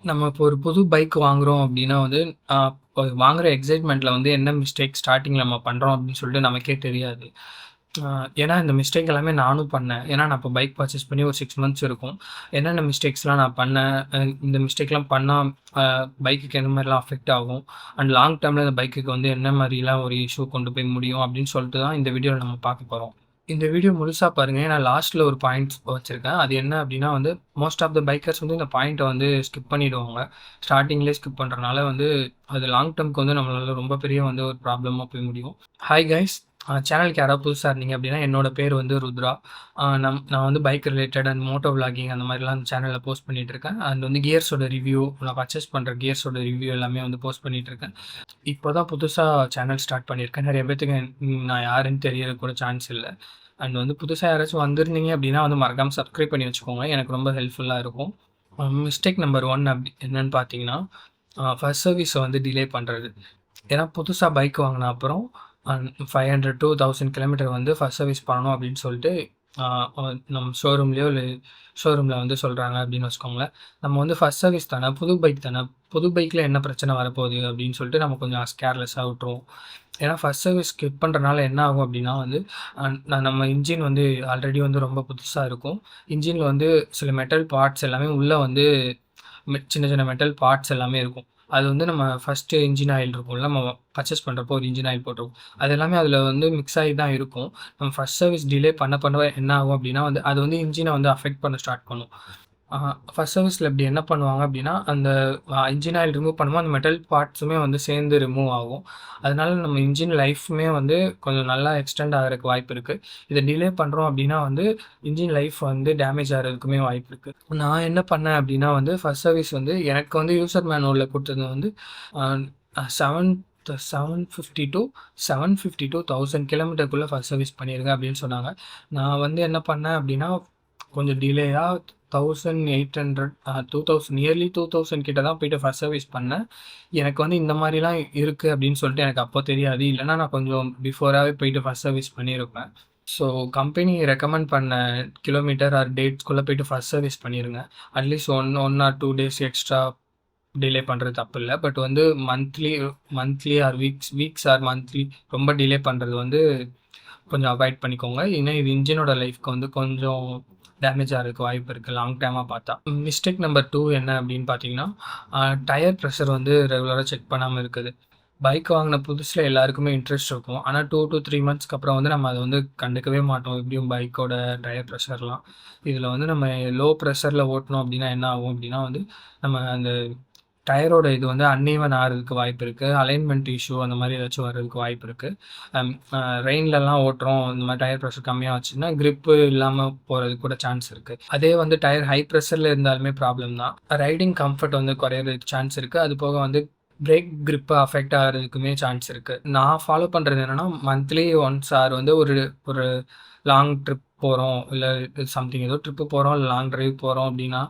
நம்ம இப்போ ஒரு புது பைக் வாங்குறோம் அப்படின்னா வந்து, அ வாங்குற எக்ஸைட்மெண்ட்ல வந்து என்ன மிஸ்டேக் ஸ்டார்ட்டிங்ல நம்ம பண்றோம் அப்படின்னு சொல்லிட்டு நமக்கே தெரியாது. அ ஏன்னா இந்த மிஸ்டேக் எல்லாமே நானும் பண்ணேன். ஏன்னா நான் இப்போ பைக் பர்ச்சேஸ் பண்ணி ஒரு 6 மந்த்ஸ் இருக்கும். என்னென்ன மிஸ்டேக்ஸ்லாம் நான் பண்ணேன், இந்த மிஸ்டேக்லாம் பண்ணா பைக்குக்கு எந்த மாதிரிலாம் அஃபெக்ட் ஆகும், அண்ட் லாங் டேர்ம்ல இந்த பைக்குக்கு வந்து என்ன மாதிரிலாம் ஒரு இஷ்யூ கொண்டு போய் முடியும் அப்படின்னு சொல்லிட்டு தான் இந்த வீடியோல நம்ம பார்க்க போறோம். இந்த வீடியோ முழுசா பாருங்க. நான் லாஸ்ட்ல ஒரு பாயிண்ட்ஸ் வச்சிருக்கேன். அது என்ன அப்டின்னா வந்து, மோஸ்ட் ஆஃப் த பைக்கர்ஸ் வந்து இந்த பாயிண்ட்ட வந்து ஸ்கிப் பண்ணிடுவாங்க. ஸ்டார்ட்டிங்லயே ஸ்கிப் பண்றனால வந்து, அது லாங் டெர்ம்க்கு வந்து நம்மளால ரொம்ப பெரிய வந்து ஒரு ப்ராப்ளமா போய் முடியும். Hi guys! சேனலுக்கு யாராவது புதுசா இருந்தீங்க அப்டின்னா, என்னோட பேர் வந்து ருத்ரா. நான் வந்து bike related and moto vlogging அந்த மாரிலாம் அந்த சேனல்ல போஸ்ட் பண்ணிட்டுருக்கேன். அண்ட் வந்து கியர்ஸோட ரிவ்யூ, நான் பர்ச்சேஸ் பண்ற கியர்ஸோட ரிவ்யூ எல்லாமே வந்து போஸ்ட் பண்ணிட்டுருக்கேன். இப்போ தான் புதுசா சேனல் ஸ்டார்ட் பண்ணியிருக்கேன். நெறைய பேத்துக்கு நான் யாருன்னு தெரியறதுக்கு கூட சான்ஸ் இல்ல. அண்ட் வந்து புதுசா யாராச்சும் வந்திருந்தீங்க அப்டின்னா வந்து மறக்காம சப்ஸ்கிரைப் பண்ணி வச்சுக்கோங்க. எனக்கு ரொம்ப ஹெல்ப்ஃபுல்லா இருக்கும். மிஸ்டேக் நம்பர் 1 என்னன்னு பார்த்தீங்கன்னா, ஃபர்ஸ்ட் சர்வீஸ வந்து டிலே பண்றது. ஏன்னா புதுசா பைக் வாங்குன அப்புறம் 500 டூ 1000 கிலோமீட்டர் வந்து ஃபர்ஸ்ட் சர்வீஸ் பண்ணணும் அப்டின்னு சொல்லிட்டு அ அ நம்ம ஷோரூம்லயோ இல்ல ஷோரூம்ல வந்து சொல்றாங்க அப்டின்னு வச்சுக்கோங்களேன். நம்ம வந்து ஃபர்ஸ்ட் சர்வீஸ் தானே, புது பைக் தானே, புது பைக்ல என்ன பிரச்சனை வரப்போகுது அப்டின்னு சொல்லிட்டு நம்ம கொஞ்சம் கேர்லெஸ்ஸா விட்டுருவோம். ஏன்னா ஃபர்ஸ்ட் சர்வீஸ் ஸ்கிப் பண்றனால என்ன ஆகும் அப்டின்னா வந்து, நம்ம இன்ஜின் வந்து ஆல்ரெடி வந்து ரொம்ப புதுசா இருக்கும். இன்ஜின்ல வந்து சில மெட்டல் பார்ட்ஸ் எல்லாமே உள்ள வந்து சின்ன சின்ன மெட்டல் பார்ட்ஸ் எல்லாமே இருக்கும். அது வந்து நம்ம ஃபர்ஸ்ட்டு இன்ஜின் ஆயில் இருக்கும்ல, நம்ம பர்ச்சேஸ் பண்றப்போ ஒரு இன்ஜின் ஆயில் போட்டுருப்போம். அது எல்லாமே அதில வந்து மிக்ஸ் ஆகி தான் இருக்கும். நம்ம ஃபர்ஸ்ட் சர்வீஸ் டிலே பண்ண பண்ண என்ன ஆகும் அப்டின்னா வந்து, அது வந்து இன்ஜின வந்து அஃபெக்ட் பண்ண ஸ்டார்ட் பண்ணும். ஆ ஃபர்ஸ்ட் சர்வீஸ்ல இப்டி என்ன பண்ணுவாங்க அப்டின்னா, அந்த இன்ஜின் ஆயில் ரிமூவ் பண்ணும்போது அந்த மெட்டல் பார்ட்ஸுமே வந்து சேர்ந்து ரிமூவ் ஆகும். அதனால நம்ம இன்ஜின் லைஃப்மே வந்து கொஞ்சம் நல்லா எக்ஸ்டெண்ட் ஆகுறதுக்கு வாய்ப்பு இருக்கு. இத டிலே பண்றோம் அப்டின்னா வந்து, இன்ஜின் லைஃப் வந்து டேமேஜ் ஆகுறதுக்குமே வாய்ப்பு இருக்கு. நான் என்ன பண்ணேன் அப்டின்னா வந்து, ஃபர்ஸ்ட் சர்வீஸ் வந்து எனக்கு வந்து யூசர் மேனுவல்ல குடுத்தது வந்து அ 750 டூ 750 டூ 1000 கிலோமீட்டருக்குள்ள ஃபர்ஸ்ட் சர்வீஸ் பண்ணிருங்க அப்டின்னு சொன்னாங்க. நான் வந்து என்ன பண்ணேன் அப்டின்னா, கொஞ்சம் டிலேயா 1800 2000 நியர்லி 2000 கிட்ட தான் போயிட்டு ஃபர்ஸ்ட் சர்வீஸ் பண்ணேன். எனக்கு வந்து இந்த மாரிலாம் இருக்கு அப்டின்னு சொல்லிட்டு எனக்கு அப்போ தெரியாது. இல்லன்னா நான் கொஞ்சம் பிஃபோராவே போயிட்டு ஃபர்ஸ்ட் சர்வீஸ் பண்ணியிருப்பேன். ஸோ கம்பெனி ரெக்கமெண்ட் பண்ண கிலோமீட்டர் ஆர் டேட்ஸ்குள்ள போயிட்டு ஃபர்ஸ்ட் சர்வீஸ் பண்ணிருங்க. At least 1 or 2 days extra delay பண்றது தப்பில்ல. பட் வந்து monthly monthly or weeks or monthly ரொம்ப டிலே பண்றது வந்து கொஞ்சம் அவாய்ட் பண்ணிக்கோங்க. ஏன்னா இது இன்ஜினோட லைஃப்க்கு வந்து கொஞ்சம் டேமேஜ் ஆகுறதுக்கு வாய்ப்பு இருக்கு லாங் டேர்மா பார்த்தா. மிஸ்டேக் நம்பர் 2 என்ன அப்படின்னு பார்த்தீங்கன்னா, டயர் பிரஷர் வந்து ரெகுலரா செக் பண்ணாம இருக்குது. பைக் வாங்குன புதுசுல எல்லாருக்குமே இன்ட்ரெஸ்ட் இருக்கும். ஆனா 2 டூ 3 மந்த்ஸ்க்கு அப்புறம் வந்து நம்ம அத வந்து கண்டுக்கவே மாட்டோம். எப்படியும் பைக்கோட டயர் பிரஷர்லாம். இதுல வந்து நம்ம லோ பிரஷர்ல ஓட்டுனோம் அப்படின்னா என்ன ஆகும் அப்படின்னா வந்து, நம்ம அந்த டயரோட இது வந்து அன்ஈவன் ஆகுறதுக்கு வாய்ப்பு இருக்கு. அலைன்மென்ட் இஷ்யூ அந்த மாரி ஏதாச்சும் வர்றதுக்கு வாய்ப்பு இருக்கு. அம் அ ரெயின்லலாம் ஓட்டுறோம். இந்த மாரி டயர் பிரஷர் கம்மியா ஆச்சுன்னா, கிரிப் இல்லாம போறதுக்கு கூட சான்ஸ் இருக்கு. அதே வந்து டயர் ஹை பிரஷர்ல இருந்தாலுமே ப்ராப்ளம் தான். ரைடிங் கம்ஃபர்ட் வந்து குறையறதுக்கு சான்ஸ் இருக்கு. அது போக வந்து பிரேக் கிரிப் அஃபெக்ட் ஆகுறதுக்குமே சான்ஸ் இருக்கு. நான் ஃபாலோ பண்றது என்னன்னா, மந்த்லி ஒன்ஸ் ஆர் வந்து ஒரு ஒரு லாங் ட்ரிப் போறோம். இல்ல சம்திங் ஏதோ ட்ரிப் போறோம், இல்ல லாங் டிரைவ் போறோம் அப்டின்னா,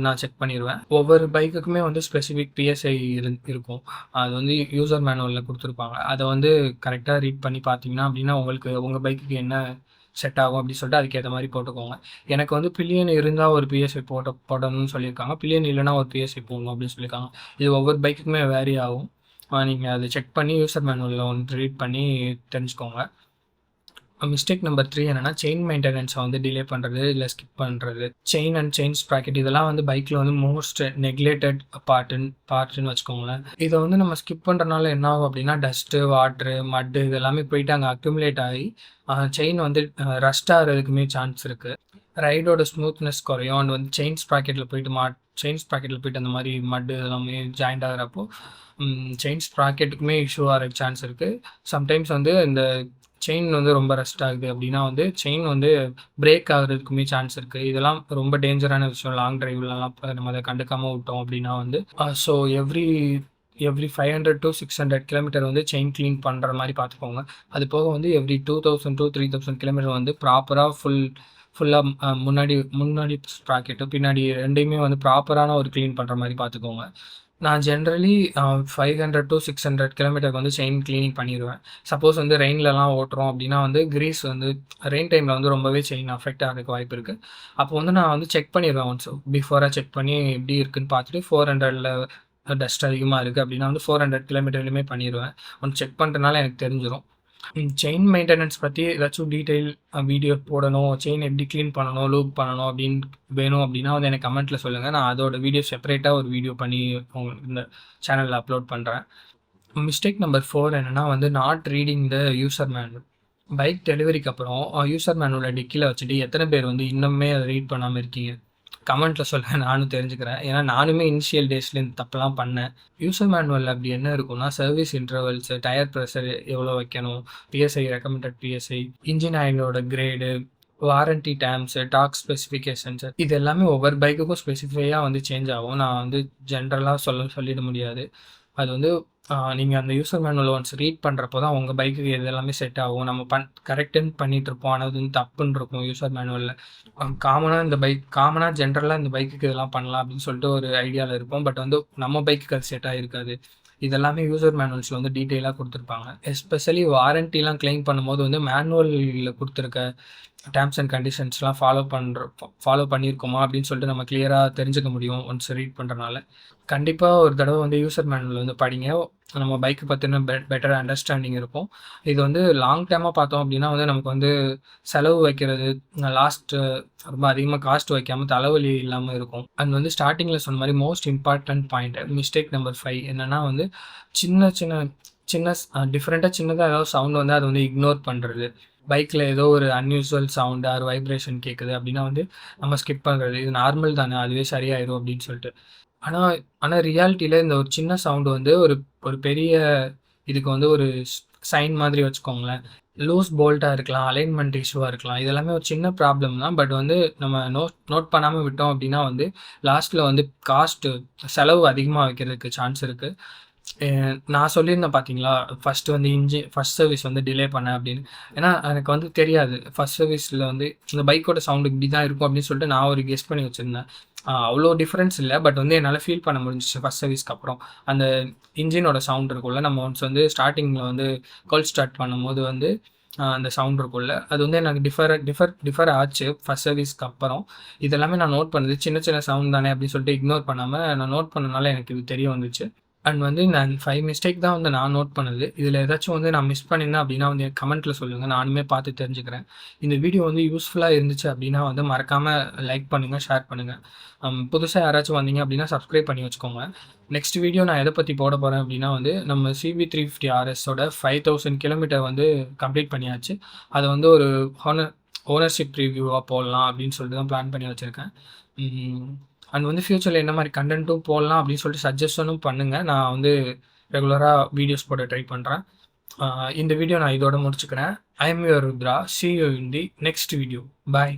நான் செக் பண்ணிருவேன். ஒவ்வொரு பைக்குக்குமே வந்து ஸ்பெசிஃபிக் பிஎஸ்ஐ இருக்கும். அது வந்து யூசர் மேனுவல்ல குடுத்துருப்பாங்க. அத வந்து கரெக்ட்டா ரீட் பண்ணி பார்த்தீங்கன்னா அப்டின்னா, உங்களுக்கு உங்க பைக்குக்கு என்ன செட் ஆகும் அப்டின்னு சொல்லிட்டு அதுக்கேத்த மாரி போட்டுக்கோங்க. எனக்கு வந்து பில்லியன் இருந்தா ஒரு பிஎஸ்ஐ போடணும்னு சொல்லியிருக்காங்க. பில்லியன் இல்லன்னா ஒரு பிஎஸ்ஐ போடணும் அப்டின்னு சொல்லியிருக்காங்க. இது ஒவ்வொரு பைக்குக்குமே வேரி ஆகும். நீங்க அத செக் பண்ணி யூசர் மேனுவல்ல வந்து ரீட் பண்ணி தெரிஞ்சுக்கோங்க. மிஸ்டேக் நம்பர் 3 என்னன்னா, செயின் மெயின்டனன்ஸ வந்து டிலே பண்றது, இல்ல ஸ்கிப் பண்றது. செயின் அண்ட் செயின் ஸ்ப்ராக்கெட் இதெல்லாம் வந்து பைக்ல வந்து மோஸ்ட் நெக்லெக்டட் பார்ட்டுன்னு வச்சுக்கோங்களேன். இத வந்து நம்ம ஸ்கிப் பண்றனால என்ன ஆகும் அப்டின்னா, டஸ்ட்டு, வாட்டரு, மட்டு இது எல்லாமே போயிட்டு அங்க அக்யூமுலேட் ஆகி, செயின் வந்து ரஸ்ட் ஆகுறதுக்குமே சான்ஸ் இருக்கு. ரைடோட ஸ்மூத்னஸ் குறையும். அண்ட் வந்து செயின் ஸ்ப்ராக்கெட்ல போயிட்டு அந்த மாரி மட் எல்லாமே ஜாயிண்ட் ஆகுறப்போ, செயின் ஸ்ப்ராக்கெட்டுக்குமே இஷ்யூ ஆகுறதுக்கு சான்ஸ் இருக்கு. சம்டைம்ஸ் வந்து இந்த செயின் வந்து ரொம்ப ரஸ்ட் ஆகுது அப்டின்னா வந்து, செயின் வந்து பிரேக் ஆகுறதுக்குமே சான்ஸ் இருக்கு. இதெல்லாம் ரொம்ப டேஞ்சரான விஷயம். லாங் டிரைவ்லலாம் நம்ம அத கண்டுக்காம விட்டோம் அப்டின்னா வந்து, ஸோ எவ்ரி 500 டூ 600 கிலோமீட்டர் வந்து செயின் கிளீன் பண்ற மாரி பார்த்துக்கோங்க. அது போக வந்து எவ்ரி 2000 டூ 3000 கிலோமீட்டர் வந்து ப்ராப்பரா ஃபுல்லா முன்னாடி முன்னாடி ஸ்ப்ராக்கெட்டு, பின்னாடி 2யுமே வந்து ப்ராப்பரான ஒரு கிளீன் பண்ற மாரி பார்த்துக்கோங்க. நான் ஜென்ரலி 500 டூ 600 கிலோமீட்டருக்கு வந்து செயின் கிளீனிங் பண்ணிருவேன். சப்போஸ் வந்து ரெயின்லலாம் ஓட்டுறோம் அப்டின்னா வந்து கிரீஸ் வந்து ரெயின் டைம்ல வந்து ரொம்பவே செயின் அஃபெக்ட் ஆகுறதுக்கு வாய்ப்பு இருக்கு. அப்போ வந்து நான் வந்து செக் பண்ணிருவேன் ஒன்ஸ். பிஃபோரா செக் பண்ணி எப்டி இருக்குன்னு பார்த்துட்டு 400ல டஸ்ட் அதிகமா இருக்கு அப்டின்னா வந்து 400 கிலோமீட்டர்லயுமே பண்ணிருவேன். ஒன்ஸ் செக் பண்றனால எனக்கு தெரிஞ்சிரும். செயின் மெயின்டெனன்ஸ் பத்தி ஏதாச்சும் டீட்டெயில் வீடியோ போடணும், செயின் எப்படி கிளீன் பண்ணணும், லூப் பண்ணணும் அப்படின்னு வேணும் அப்படின்னா வந்து எனக்கு கமெண்ட்ல சொல்லுங்க. நான் அதோட வீடியோ செப்பரேட்டா ஒரு வீடியோ பண்ணி உங்களுக்கு இந்த சேனல்ல அப்லோட் பண்றேன். மிஸ்டேக் நம்பர் 4 என்னன்னா வந்து not reading the user manual. Bike டெலிவரிக்கு அப்புறம் யூசர் மேனுவல டிக்கில வச்சுட்டு எத்தன பேர் வந்து இன்னுமே அத ரீட் பண்ணாம இருக்கீங்க? கமெண்ட்ல சொல்லுங்க நானும் தெரிஞ்சுக்கிறேன். ஏன்னா நானுமே இனிஷியல் டேஸ்ல இந்த தப்பெல்லாம் பண்ணேன். யூசர் மேனுவல்ல அப்படி என்ன இருக்கும்னா, சர்வீஸ் இன்டர்வல்ஸ், டயர் பிரஷர் எவ்வளோ வைக்கணும், பிஎஸ்ஐ ரெக்கமெண்டட் பிஎஸ்ஐ, இன்ஜின் ஆயிலோட grade, warranty terms, torque specifications இது எல்லாமே ஒவ்வொரு பைக்குக்கும் ஸ்பெசிஃபையா வந்து சேஞ்ச் ஆகும். நான் வந்து ஜென்ரலா சொல்லிட முடியாது. அது வந்து நீங்க அந்த யூசர் மேனுவல் ஒன்ஸ் ரீட் பண்றப்போ தான் உங்க பைக்குக்கு இது எல்லாமே செட் ஆகும். நம்ம கரெக்ட்டுன்னு பண்ணிட்டுருப்போம். ஆனா அது வந்து தப்புன்னு இருக்கும் யூசர் மேனுவல்ல. காமனா ஜென்ரலா இந்த பைக்குக்கு இதெல்லாம் பண்ணலாம் அப்படின்னு சொல்லிட்டு ஒரு ஐடியால இருப்போம். பட் வந்து நம்ம பைக்குக்கு அது செட் ஆயிருக்காது. இதெல்லாமே யூசர் மேனுவல்ஸ்ல வந்து டீட்டெயிலா குடுத்துருப்பாங்க. எஸ்பெஷலி வாரண்டிலாம் கிளைம் பண்ணும்போது வந்து மேனுவல்ல குடுத்துருக்க டெர்ம்ஸ் அண்ட் கண்டிஷன்ஸ்லாம் ஃபாலோ பண்ணியிருக்கோமா அப்படின்னு சொல்லிட்டு நம்ம கிளியரா தெரிஞ்சுக்க முடியும் ஒன்ஸ் ரீட் பண்றனால. கண்டிப்பா ஒரு தடவ வந்து யூசர் மேனுவல் வந்து படிங்க. நம்ம பைக் பத்தின பெட்டர் அண்டர்ஸ்டாண்டிங் இருக்கும். இது வந்து லாங் டேர்மா பார்த்தோம் அப்படின்னா வந்து நமக்கு வந்து செலவு வைக்கிறது, லாஸ்ட் ரொம்ப அதிகமா காஸ்ட் வைக்காம தலைவலி இல்லாம இருக்கும். அண்ட் வந்து ஸ்டார்ட்டிங்ல சொன்ன மாரி most important point mistake number 5 என்னன்னா வந்து சின்ன சின்ன சின்ன டிஃபரெண்ட்டா சின்னதா ஏதாவது சவுண்ட் வந்தா அத வந்து இக்னோர் பண்றது. பைக்ல ஏதோ ஒரு அன்யூசுவல் சவுண்ட் ஆர் வைப்ரேஷன் கேட்குது அப்படின்னா வந்து நம்ம ஸ்கிப் பண்றது. இது நார்மல் தானே அதுவே சரியாயிரும் அப்படின்னு சொல்லிட்டு. ஆனா ஆனா ரியாலிட்டில இந்த ஒரு சின்ன சவுண்ட் வந்து ஒரு ஒரு பெரிய இதுக்கு வந்து ஒரு சைன் மாதிரி வச்சுக்கோங்களேன். லூஸ் போல்ட்டா இருக்கலாம், அலைன்மென்ட் இஷ்யூவா இருக்கலாம். இது எல்லாமே ஒரு சின்ன ப்ராப்ளம் தான். பட் வந்து நம்ம நோட் நோட் பண்ணாம விட்டோம் அப்டின்னா வந்து லாஸ்ட்ல வந்து செலவு அதிகமா வைக்கிறதுக்கு சான்ஸ் இருக்கு. எ நான் சொல்லியிருந்தேன் பார்த்தீங்களா? ஃபர்ஸ்ட் சர்வீஸ் வந்து டிலே பண்ணேன் அப்படின்னு. ஏன்னா எனக்கு வந்து தெரியாது. ஃபர்ஸ்ட் சர்வீஸ்ல வந்து இந்த பைக்கோட சவுண்ட் இப்படி தான் இருக்கும் அப்படின்னு சொல்லிட்டு நான் ஒரு கெஸ் பண்ணி வச்சிருந்தேன். அவ்வளோ டிஃபரன்ஸ் இல்ல. பட் வந்து என்னால ஃபீல் பண்ண முடிஞ்சுச்சு ஃபர்ஸ்ட் சர்வீஸ்க்கு அப்புறம். அந்த இன்ஜினோட சவுண்ட் இருக்கும்ல, நம்ம ஒன்ஸ் வந்து ஸ்டார்ட்டிங்ல வந்து கோல்ட் ஸ்டார்ட் பண்ணும்போது வந்து அந்த சவுண்ட் இருக்கும்ல, அது வந்து எனக்கு டிஃபர் ஆச்சு ஃபர்ஸ்ட் சர்வீஸ்க்கு அப்புறம். இது எல்லாமே நான் நோட் பண்ணது. சின்ன சின்ன சவுண்ட் தானே அப்படின்னு சொல்லிட்டு இக்னோர் பண்ணாம நான் நோட் பண்ணனால எனக்கு இது தெரிய வந்துச்சு. அண்ட் வந்து நான் 5 மிஸ்டேக் தான் வந்து நான் நோட் பண்ணது. இதில ஏதாச்சும் வந்து நான் மிஸ் பண்ணியிருந்தேன் அப்படின்னா வந்து எனக்கு கமெண்ட்ல சொல்லுங்க. நானுமே பார்த்து தெரிஞ்சுக்கிறேன். இந்த வீடியோ வந்து யூஸ்ஃபுல்லா இருந்துச்சு அப்படின்னா வந்து மறக்காம லைக் பண்ணுங்க, ஷேர் பண்ணுங்க. புதுசா யாராச்சும் வந்தீங்க அப்படின்னா சப்ஸ்கிரைப் பண்ணி வச்சுக்கோங்க. நெக்ஸ்ட் வீடியோ நான் எத பத்தி போட போறேன் அப்படின்னா வந்து நம்ம CB350 RSஓட 5000 கிலோமீட்டர் வந்து கம்ப்ளீட் பண்ணியாச்சு. அத வந்து ஒரு ஓனர்ஷிப் ரிவ்யூவா போடலாம் அப்படின்னு சொல்லிட்டு தான் பிளான் பண்ணி வச்சிருக்கேன். ம். அண்ட் வந்து ஃபியூச்சர்ல என்ன மாரி கன்டென்ட்டும் போடலாம் அப்படின்னு சொல்லிட்டு சஜஷனும் பண்ணுங்க. நான் வந்து ரெகுலரா வீடியோஸ் போட ட்ரை பண்றேன். இந்த வீடியோ நான் இதோட முடிச்சுக்கிறேன். I am your Rudra. See you in the next video. Bye.